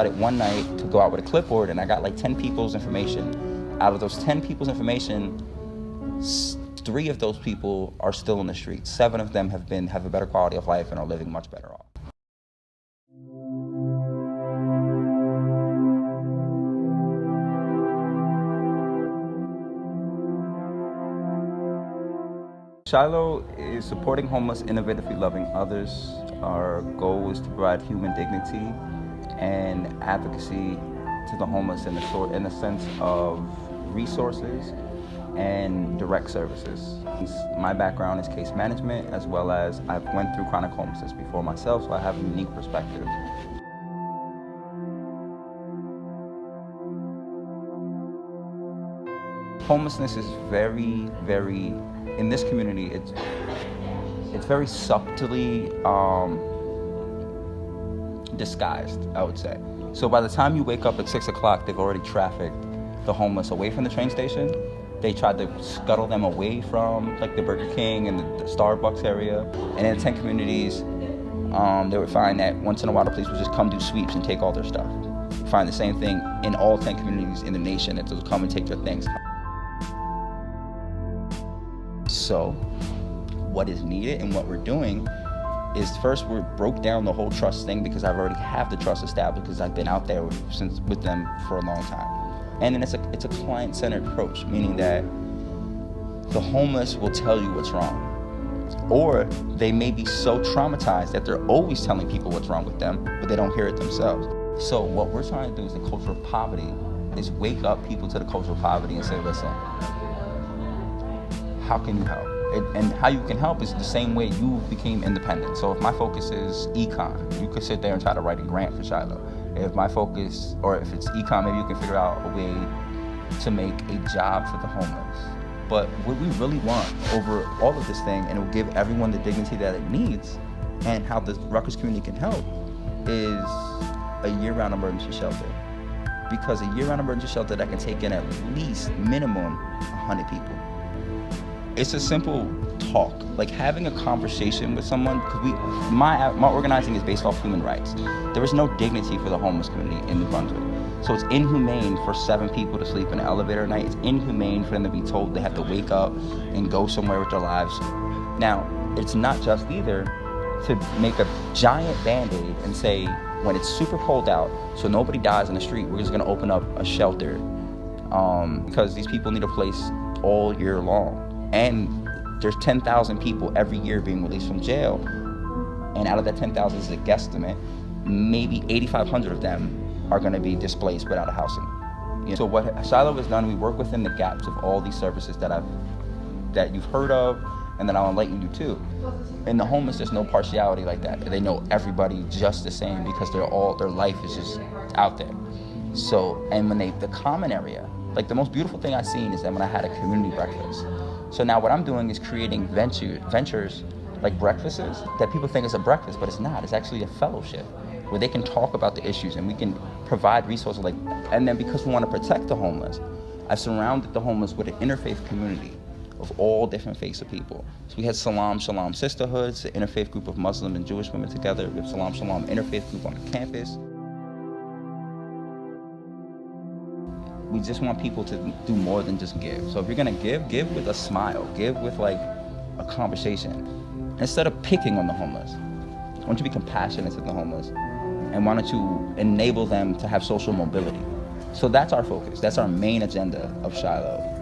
One night to go out with a clipboard, and I got like 10 people's information. Out of those 10 people's information, 3 of those people are still in the streets. 7 of them have a better quality of life and are living much better off. SHILO is supporting homeless, innovatively loving others. Our goal is to provide human dignity and advocacy to the homeless in the sense of resources and direct services. My background is case management, as well as I've went through chronic homelessness before myself, so I have a unique perspective. Homelessness is very, in this community, it's very subtly disguised, I would say. So by the time you wake up at 6 o'clock, they've already trafficked the homeless away from the train station. They tried to scuttle them away from like the Burger King and the Starbucks area. And in 10 communities, they would find that once in a while the police would just come do sweeps and take all their stuff. Find the same thing in all 10 communities in the nation, that they'll come and take their things. So what is needed and what we're doing is, first, we broke down the whole trust thing, because I've already have the trust established because I've been out there with them for a long time. And then it's a client-centered approach, meaning that the homeless will tell you what's wrong. Or they may be so traumatized that they're always telling people what's wrong with them, but they don't hear it themselves. So what we're trying to do is the culture of poverty, is wake up people to the culture of poverty and say, listen, how can you help? And how you can help is the same way you became independent. So if my focus is econ, you could sit there and try to write a grant for SHILO. If my focus, or if it's econ, maybe you can figure out a way to make a job for the homeless. But what we really want over all of this thing, and it will give everyone the dignity that it needs, and how the Rutgers community can help, is a year-round emergency shelter. Because a year-round emergency shelter that can take in at least minimum 100 people. It's a simple talk, like having a conversation with someone, because my organizing is based off human rights. There is no dignity for the homeless community in New Brunswick. So it's inhumane for 7 people to sleep in an elevator at night. It's inhumane for them to be told they have to wake up and go somewhere with their lives. Now, it's not just either to make a giant Band-Aid and say, when it's super cold out, so nobody dies in the street, we're just gonna open up a shelter, because these people need a place all year long. And there's 10,000 people every year being released from jail. And out of that 10,000 is a guesstimate, maybe 8,500 of them are gonna be displaced without a housing. You know, so what SHILO has done, we work within the gaps of all these services that you've heard of, and then I'll enlighten you to. In the homeless, there's no partiality like that. They know everybody just the same, because their life is just out there. So, and when the common area, like the most beautiful thing I've seen is that when I had a community breakfast. So now what I'm doing is creating ventures like breakfasts that people think is a breakfast, but it's not. It's actually a fellowship where they can talk about the issues, and we can provide resources and then because we want to protect the homeless, I've surrounded the homeless with an interfaith community of all different faiths of people. So we had Salam Shalom Sisterhoods, an interfaith group of Muslim and Jewish women together. We have Salam Shalom interfaith group on the campus. We just want people to do more than just give. So if you're gonna give with a smile, give with like a conversation. Instead of picking on the homeless, I want you to be compassionate to the homeless and wanted to enable them to have social mobility. So that's our focus. That's our main agenda of SHILO.